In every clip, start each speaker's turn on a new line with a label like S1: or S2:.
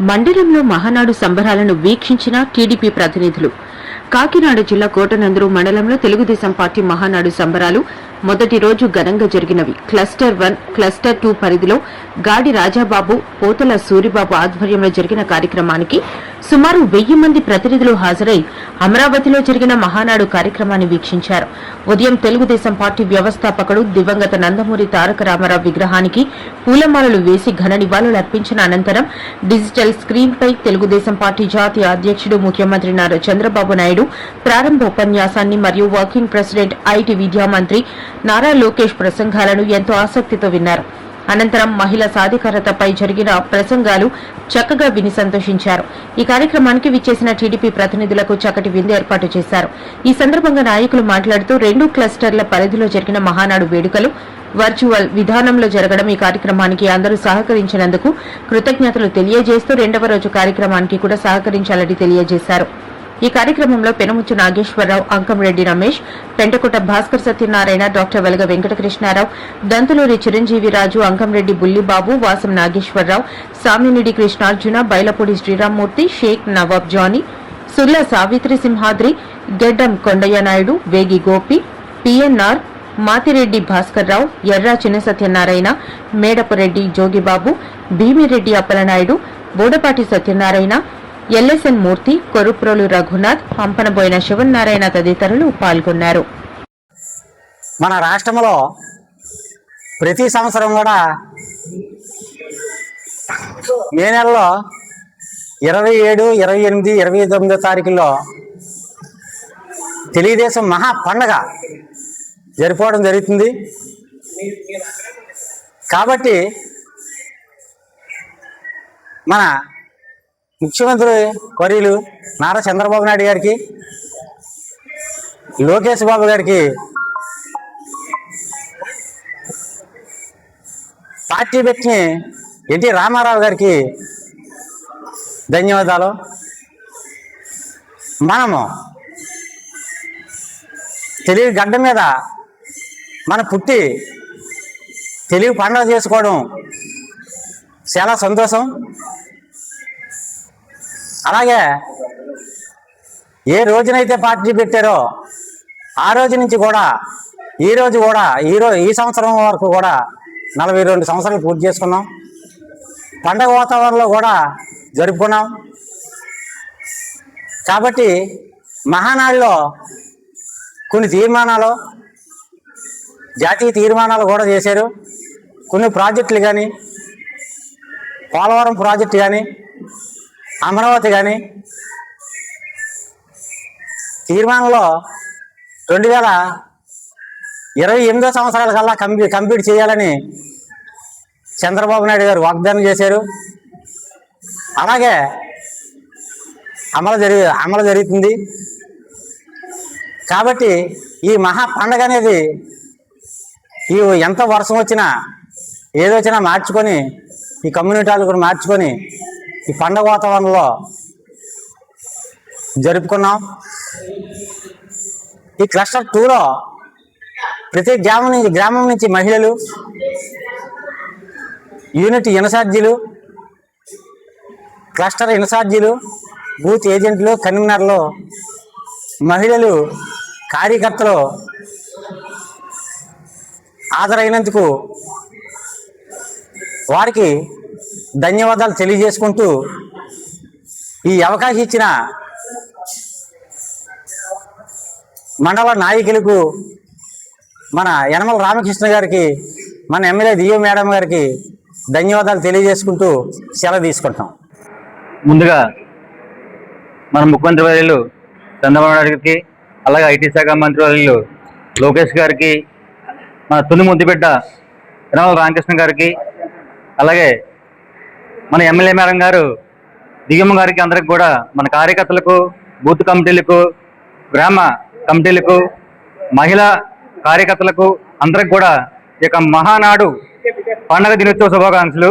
S1: మండలంలో మహానాడు సంబరాలను వీక్షించిన టీడీపీ ప్రతినిధులు. కాకినాడ జిల్లా కోటనందూరు మండలంలో తెలుగుదేశం పార్టీ మహానాడు సంబరాలు మొదటి రోజు ఘనంగా జరిగినవి. క్లస్టర్ 1, క్లస్టర్ 2 పరిధిలో గాడి రాజాబాబు, పోతల సూరిబాబు ఆధ్వర్యంలో జరిగిన కార్యక్రమానికి సుమారు 1000 మంది ప్రతినిధులు హాజరై అమరావతిలో జరిగిన మహానాడు కార్యక్రమాన్ని వీక్షించారు. ఉదయం తెలుగుదేశం పార్టీ వ్యవస్థాపకుడు దివంగత నందమూరి తారక రామారావు విగ్రహానికి పూలమాలలు వేసి ఘన నివాళులర్పించిన అనంతరం డిజిటల్ స్క్రీన్ పై తెలుగుదేశం పార్టీ జాతీయ అధ్యక్షుడు ముఖ్యమంత్రి నారా చంద్రబాబు నాయుడు ప్రారంభ ఉపన్యాసాన్ని మరియు వర్కింగ్ ప్రెసిడెంట్ ఐటీ విద్యా మంత్రి నారా లోకేష్ ప్రసంగాలను ఎంతో ఆసక్తితో విన్నారు. అనంతరం మహిళా సాధికారతపై జరిగిన ప్రసంగాలు చక్కగా విని సంతోషించారు. ఈ కార్యక్రమానికి విచ్చేసిన టీడీపీ ప్రతినిధులకు చక్కటి విందు ఏర్పాటు చేశారు. ఈ సందర్భంగా నాయకులు మాట్లాడుతూ 2 క్లస్టర్ల పరిధిలో జరిగిన మహానాడు వేడుకలు వర్చువల్ విధానంలో జరగడం ఈ కార్యక్రమానికి అందరూ సహకరించినందుకు కృతజ్ఞతలు తెలియజేస్తూ 2వ రోజు కార్యక్రమానికి కూడా సహకరించాలని తెలియజేశారు. ఈ కార్యక్రమంలో పెనుముచ్చు నాగేశ్వరరావు, అంకంరెడ్డి రమేష్, పెంటకుట భాస్కర్ సత్యనారాయణ, డాక్టర్ వెలగ వెంకటకృష్ణారావు, దంతులూరి చిరంజీవిరాజు, అంకంరెడ్డి బుల్లిబాబు, వాసం నాగేశ్వరరావు, సామినిడి కృష్ణార్జున, బైలపూడి శ్రీరామ్మూర్తి, షేక్ నవాబ్ జానీ, సుల్ల సావిత్రి సింహాద్రి, గెడ్డం కొండయ్య నాయుడు, వేగి గోపి, పిఎన్ఆర్, మాతిరెడ్డి భాస్కర్రావు, ఎర్రా చిన్న సత్యనారాయణ, మేడపురెడ్డి జోగిబాబు, భీమిరెడ్డి అప్పలనాయుడు, బోడపాటి సత్యనారాయణ, ఎల్ఎస్ఎన్ మూర్తి, కొరుప్రోలు రఘునాథ్, పంపనబోయిన శివనారాయణ తదితరులు పాల్గొన్నారు.
S2: మన రాష్ట్రంలో ప్రతి సంవత్సరం కూడా మే నెలలో 27, 28, 29 తారీఖుల్లో తెలుగుదేశం మహా పండగ జరుపుకోవడం జరుగుతుంది. కాబట్టి మన ముఖ్యమంత్రి వర్యులు నారా చంద్రబాబు నాయుడు గారికి, లోకేష్ బాబు గారికి, పార్టీ పెట్టిన ఎన్టీ రామారావు గారికి ధన్యవాదాలు. మనము తెలుగు గడ్డ మీద మన పుట్టి తెలుగు పండుగ చేసుకోవడం చాలా సంతోషం. అలాగే ఏ రోజునైతే పార్టీ పెట్టారో ఆ రోజు నుంచి కూడా ఈ సంవత్సరం వరకు కూడా 42 సంవత్సరాలు పూర్తి చేసుకున్నాం. పండగ వాతావరణంలో కూడా జరుపుకున్నాం. కాబట్టి మహానాడులో కొన్ని తీర్మానాలు, జాతీయ తీర్మానాలు కూడా చేశారు. కొన్ని ప్రాజెక్టులు కానీ, పోలవరం ప్రాజెక్టు కానీ, అమరావతి కానీ తీర్మానంలో 2028 సంవత్సరాల కల్లా కంప్లీట్ చేయాలని చంద్రబాబు నాయుడు గారు వాగ్దానం చేశారు. అలాగే అమలు జరుగుతుంది. కాబట్టి ఈ మహా పండగ అనేది ఎంత వర్షం వచ్చినా ఏదొచ్చినా మార్చుకొని, ఈ కమ్యూనిటీలు కూడా మార్చుకొని ఈ పండగ వాతావరణంలో జరుపుకున్నాం. ఈ క్లస్టర్ 2లో ప్రతి గ్రామం నుంచి మహిళలు, యూనిట్ ఇన్ఛార్జీలు, క్లస్టర్ ఇన్ఛార్జీలు, బూత్ ఏజెంట్లు, కన్వీనర్లు, మహిళలు, కార్యకర్తలు హాజరైనందుకు వారికి ధన్యవాదాలు తెలియజేసుకుంటూ, ఈ అవకాశం ఇచ్చిన మండల నాయకులకు, మన యనమల రామకృష్ణ గారికి, మన ఎమ్మెల్యే దియో మేడం గారికి ధన్యవాదాలు తెలియజేసుకుంటూ సెలవు తీసుకుంటాం.
S3: ముందుగా మన ముఖ్యమంత్రి వర్యులు చంద్రబాబు నాయుడు గారికి, అలాగే ఐటీ శాఖ మంత్రి వర్యులు లోకేష్ గారికి, మన తుని ముద్దుబిడ్డ యనమల రామకృష్ణ గారికి, అలాగే మన ఎమ్మెల్యే మేడం గారు దిగమ్మ గారికి, అందరికి కూడా, మన కార్యకర్తలకు, బూత్ కమిటీలకు, గ్రామ కమిటీలకు, మహిళా కార్యకర్తలకు అందరికి కూడా ఈ యొక్క మహానాడు పండగ దినోత్సవ శుభాకాంక్షలు.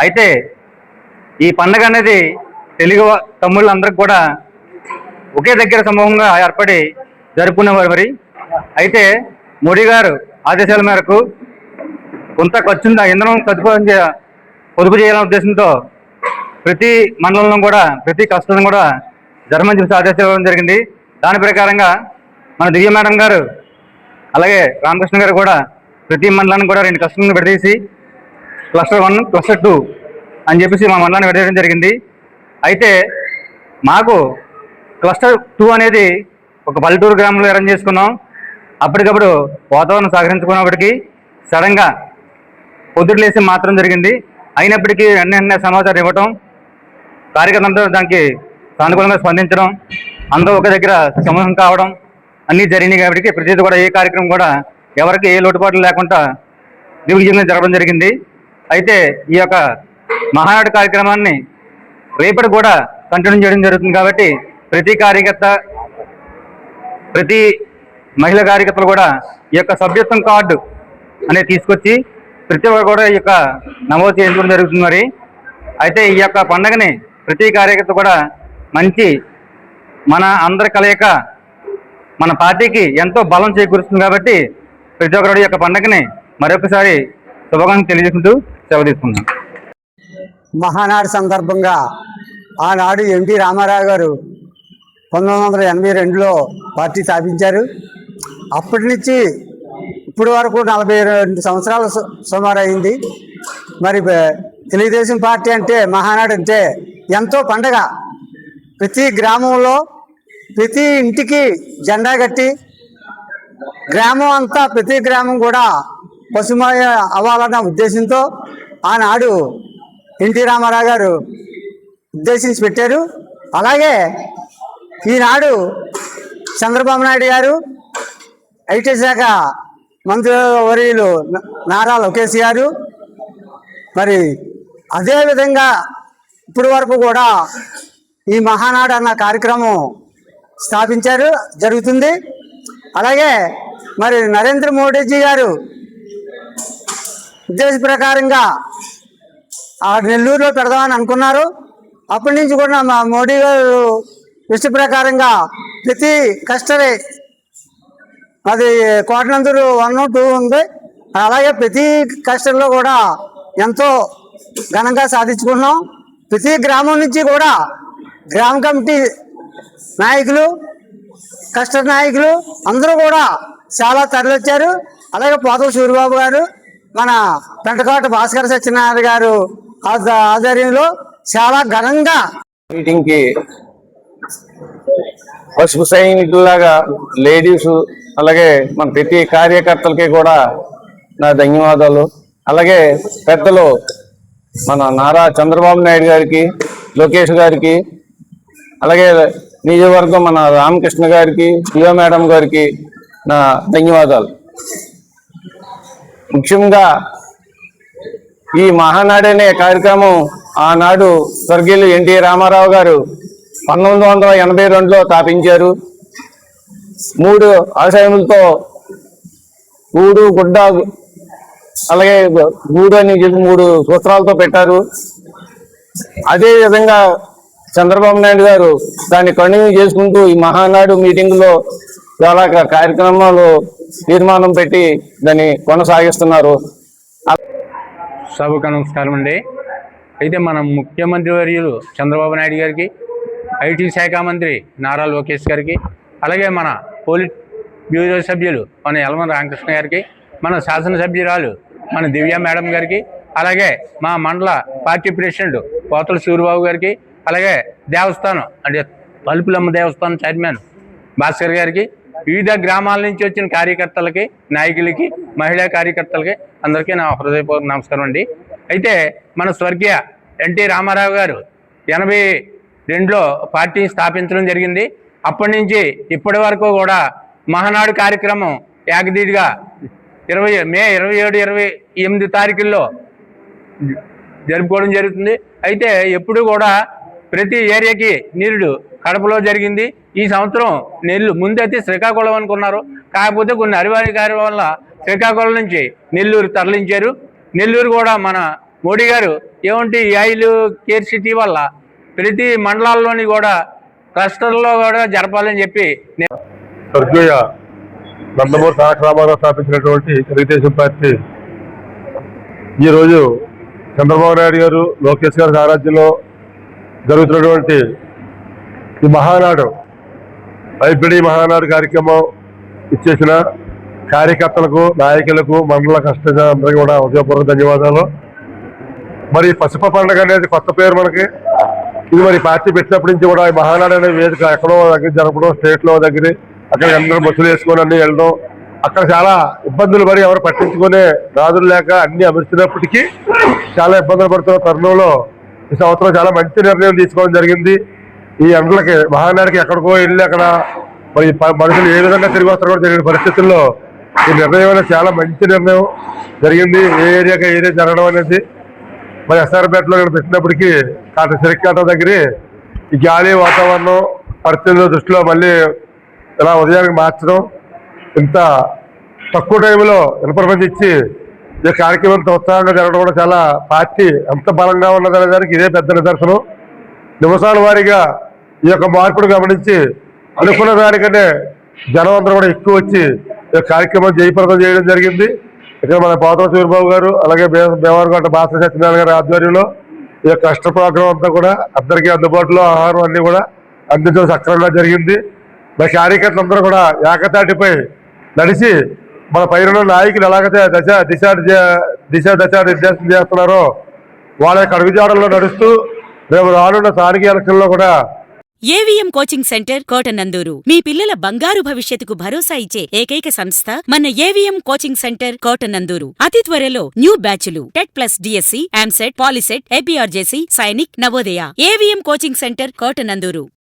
S3: అయితే ఈ పండగ అనేది తెలుగు తమ్ముళ్ళందరికి కూడా ఒకే దగ్గర సమూహంగా ఏర్పడి జరుపుకునేవారు. మరి అయితే మోడీ గారు ఆదేశాల మేరకు కొంత ఖర్చుందా ఇంధనం పొదుపు చేయాలనే ఉద్దేశంతో ప్రతి మండలంలో కూడా ప్రతి క్లస్టర్ను కూడా జర్మన్ చూసి ఆదేశించడం జరిగింది. దాని ప్రకారంగా మన దివ్య మేడం గారు అలాగే రామకృష్ణ గారు కూడా ప్రతి మండలాన్ని కూడా 2 క్లస్టర్లను విడదీసి క్లస్టర్ 1 క్లస్టర్ 2 అని చెప్పేసి మా మండలాన్ని విడదీయడం జరిగింది. అయితే మాకు క్లస్టర్ 2 అనేది ఒక పల్లెటూరు గ్రామంలో అరేంజ్ చేసుకున్నాం. అప్పటికప్పుడు వాతావరణం సహకరించుకున్నప్పటికీ సడన్గా పొద్దుట్లేసి మాత్రం జరిగింది. అయినప్పటికీ వెంటనే సమాచారం ఇవ్వటం, కార్యకర్తలంతా దానికి సానుకూలంగా స్పందించడం, అందరూ ఒక దగ్గర సమూహం కావడం అన్నీ జరిగినాయి. కాబట్టి ప్రతిదీ కూడా ఏ కార్యక్రమం కూడా ఎవరికి ఏ లోటుపాట్లు లేకుండా దిగ్విజయంగా జరగడం జరిగింది. అయితే ఈ యొక్క మహానాడు కార్యక్రమాన్ని రేపటి కూడా కంటిన్యూ చేయడం జరుగుతుంది. కాబట్టి ప్రతి కార్యకర్త, ప్రతి మహిళా కార్యకర్తలు కూడా ఈ యొక్క సభ్యత్వం కార్డు అనేది తీసుకొచ్చి ప్రతి ఒక్కరు కూడా ఈ యొక్క నమోదు చేయించడం జరుగుతుంది. మరి అయితే ఈ యొక్క పండుగని ప్రతి కార్యకర్త కూడా మంచి మన అందరి కలయిక మన పార్టీకి ఎంతో బలం చేకూరుస్తుంది. కాబట్టి ప్రతి ఒక్కరు ఈ యొక్క పండుగని మరొకసారి శుభాకాంక్షలు తెలియజేసుకుంటూ సెలవు తీసుకుందాం.
S2: మహానాడు సందర్భంగా ఆనాడు ఎన్టీ రామారావు గారు 1982లో పార్టీ స్థాపించారు. అప్పటి నుంచి ఇప్పటి వరకు 42 సంవత్సరాలు సుమారు అయింది. మరి తెలుగుదేశం పార్టీ అంటే, మహానాడు అంటే ఎంతో పండగ. ప్రతి గ్రామంలో ప్రతి ఇంటికి జెండా కట్టి గ్రామం అంతా, ప్రతి గ్రామం కూడా పశుమయ అవ్వాలన్న ఉద్దేశంతో ఆనాడు ఎన్టీ రామారావు గారు ఉద్దేశించి పెట్టారు. అలాగే ఈనాడు చంద్రబాబు నాయుడు గారు, ఐటీ శాఖ మంత్రి వర్యులు నారా లోకేష్ గారు, మరి అదేవిధంగా ఇప్పటి వరకు కూడా ఈ మహానాడు అన్న కార్యక్రమం స్థాపించారు, జరుగుతుంది. అలాగే మరి నరేంద్ర మోడీజీ గారు ఉద్దేశ ప్రకారంగా నెల్లూరులో పెడదామని అనుకున్నారు. అప్పటి నుంచి కూడా మా మోడీ గారు ఇష్ట ప్రకారంగా ప్రతి కస్టరీ, అది కోటనందూరు 1, 2 ఉంది. అలాగే ప్రతి కస్టర్లో కూడా ఎంతో ఘనంగా సాధించుకున్నాం. ప్రతి గ్రామం నుంచి కూడా గ్రామ కమిటీ నాయకులు, కస్టర్ నాయకులు అందరూ కూడా చాలా తరలిచ్చారు. అలాగే పోతల సూరిబాబు గారు, మన పెంటకోట భాస్కర సత్యనారాయణ గారు ఆధ్వర్యంలో చాలా ఘనంగా
S4: మీటింగ్కి పసుపు సైనికుల్లాగా లేడీస్, అలాగే మన ప్రతి కార్యకర్తలకి కూడా నా ధన్యవాదాలు. అలాగే పెద్దలు మన నారా చంద్రబాబు నాయుడు గారికి, లోకేష్ గారికి, అలాగే నియోజకవర్గం మన రామకృష్ణ గారికి, దివ్య మేడం గారికి నా ధన్యవాదాలు. ముఖ్యంగా ఈ మహానాడు అనే కార్యక్రమం ఆనాడు స్వర్గీయులు ఎన్టీ రామారావు గారు 1982లో స్థాపించారు. 3 ఆశయములతో గూడు, గుడ్డ, అలాగే గూడు అని చెప్పి 3 సూత్రాలతో పెట్టారు. అదేవిధంగా చంద్రబాబు నాయుడు గారు దాన్ని కంటిన్యూ చేసుకుంటూ ఈ మహానాడు మీటింగ్లో చాలా కార్యక్రమాలు తీర్మానం పెట్టి దాన్ని కొనసాగిస్తున్నారు.
S5: సభకు నమస్కారం అండి. అయితే మన ముఖ్యమంత్రి వర్యులు చంద్రబాబు నాయుడు గారికి, ఐటీ శాఖ మంత్రి నారా లోకేష్ గారికి, అలాగే మన పోలిట్ బ్యూరో సభ్యులు మన యలమల రామకృష్ణ గారికి, మన శాసనసభ్యురాలు మన దివ్య మేడం గారికి, అలాగే మా మండల పార్టీ ప్రెసిడెంట్ పోతల సూరిబాబు గారికి, అలాగే దేవస్థానం అంటే పలుపులమ్మ దేవస్థానం చైర్మన్ భాస్కర్ గారికి, వివిధ గ్రామాల నుంచి వచ్చిన కార్యకర్తలకి, నాయకులకి, మహిళా కార్యకర్తలకి అందరికీ నా హృదయపూర్వక నమస్కారం అండి. అయితే మన స్వర్గీయ ఎన్టీ రామారావు గారు 82లో పార్టీని స్థాపించడం జరిగింది. అప్పటి నుంచి ఇప్పటి వరకు కూడా మహానాడు కార్యక్రమం ఏకదీడిగా మే 27, 28 తారీఖుల్లో జరుపుకోవడం జరుగుతుంది. అయితే ఎప్పుడు కూడా ప్రతి ఏరియాకి నీళ్లు కడపలో జరిగింది. ఈ సంవత్సరం నెల్లూరు ముందైతే శ్రీకాకుళం అనుకున్నారు, కాకపోతే కొన్ని అనివార్య కార్యం వల్ల శ్రీకాకుళం నుంచి నెల్లూరు తరలించారు. నెల్లూరు కూడా మన మోడీ గారు ఏమంటే ఆయిల్ కేర్ సిటీ వల్ల ప్రతి మండలాల్లోని కూడా క్లస్టర్లో కూడా జరపాలని చెప్పి
S6: స్వర్గీయ నందమూరి తారక రామారావు స్థాపించినటువంటి తెలుగుదేశం పార్టీ ఈరోజు చంద్రబాబు నాయుడు గారు, లోకేష్ గారి సారథ్యంలో జరుగుతున్నటువంటి ఈ మహానాడు వైపిడి మహానాడు కార్యక్రమం ఇచ్చేసిన కార్యకర్తలకు, నాయకులకు, మండల కష్టందరికీ కూడా హృదయపూర్వక ధన్యవాదాలు. మరి పసుపు పండుగ అనేది కొత్త పేరు మనకి. ఇది మరి పార్టీ పెట్టినప్పటి నుంచి కూడా ఈ మహానాడు అనే వేదిక ఎక్కడో దగ్గర జరపడం, స్టేట్లో దగ్గర అక్కడ అందరూ బస్సులు వేసుకొని అన్ని వెళ్ళడం, అక్కడ చాలా ఇబ్బందులు పడి ఎవరు పట్టించుకునే రాజులు లేక అన్ని అమర్చినప్పటికీ చాలా ఇబ్బందులు పడుతున్న తరుణంలో ఈ సంవత్సరం చాలా మంచి నిర్ణయం తీసుకోవడం జరిగింది. ఈ ఎండలకి మహానాడికి ఎక్కడికో వెళ్ళి అక్కడ మరి మనుషులు ఏ విధంగా తిరిగి వస్తారో కూడా తెలియని పరిస్థితుల్లో ఈ నిర్ణయం అనేది చాలా మంచి నిర్ణయం జరిగింది. ఏ ఏరియాకి ఏరియా జరగడం అనేది మరి ఎస్ఆర్పేటలో పెట్టినప్పటికీ సిరికాట దగ్గర ఈ గాలి వాతావరణం పరిస్థితుల దృష్టిలో మళ్ళీ ఇలా ఉదయానికి మార్చడం, ఇంత తక్కువ టైంలో ఇన్ఫర్మేషన్ ఇచ్చి ఈ కార్యక్రమం ఇంత ఉత్సాహంగా జరగడం కూడా చాలా పార్టీ ఎంత బలంగా ఉన్నదనే దానికి ఇదే పెద్ద నిదర్శనం. నిమిషాల వారీగా ఈ యొక్క మార్పును గమనించి అనుకున్న దానికంటే జనం అందరూ కూడా ఎక్కువ వచ్చి ఈ కార్యక్రమం జయప్రదం చేయడం జరిగింది. ఇక్కడ మన పోతన సూర్యబాబు గారు అలాగే భీమవరంకోట భాస్కర సత్యనారాయణ గారి ఆధ్వర్యంలో ఈ యొక్క కష్ట ప్రోగ్రాం అంతా కూడా అందరికీ అందుబాటులో ఆహారం అన్ని కూడా అందించడం సక్రమంగా జరిగింది. మరి కార్యకర్తలందరూ కూడా ఏకతాటిపై నడిచి మన పైన నాయకులు ఎలాగైతే దిశ నిర్దేశం చేస్తున్నారో వాళ్ళ యొక్క అడుగుజాడల్లో నడుస్తూ రేపు రానున్న స్థానిక ఎలక్షన్లో కూడా
S7: ఏవిఎం కోచింగ్ సెంటర్ కోటనందూరు మీ పిల్లల బంగారు భవిష్యత్తుకు భరోసా ఇచ్చే ఏకైక సంస్థ మన ఏవిఎం కోచింగ్ సెంటర్ కోటనందూరు. అతి త్వరలో న్యూ బ్యాచ్లు TET plus DSC, EAMCET, POLYCET, APRJC, Sainik, Navodaya. AVM coaching centre Kotananduru.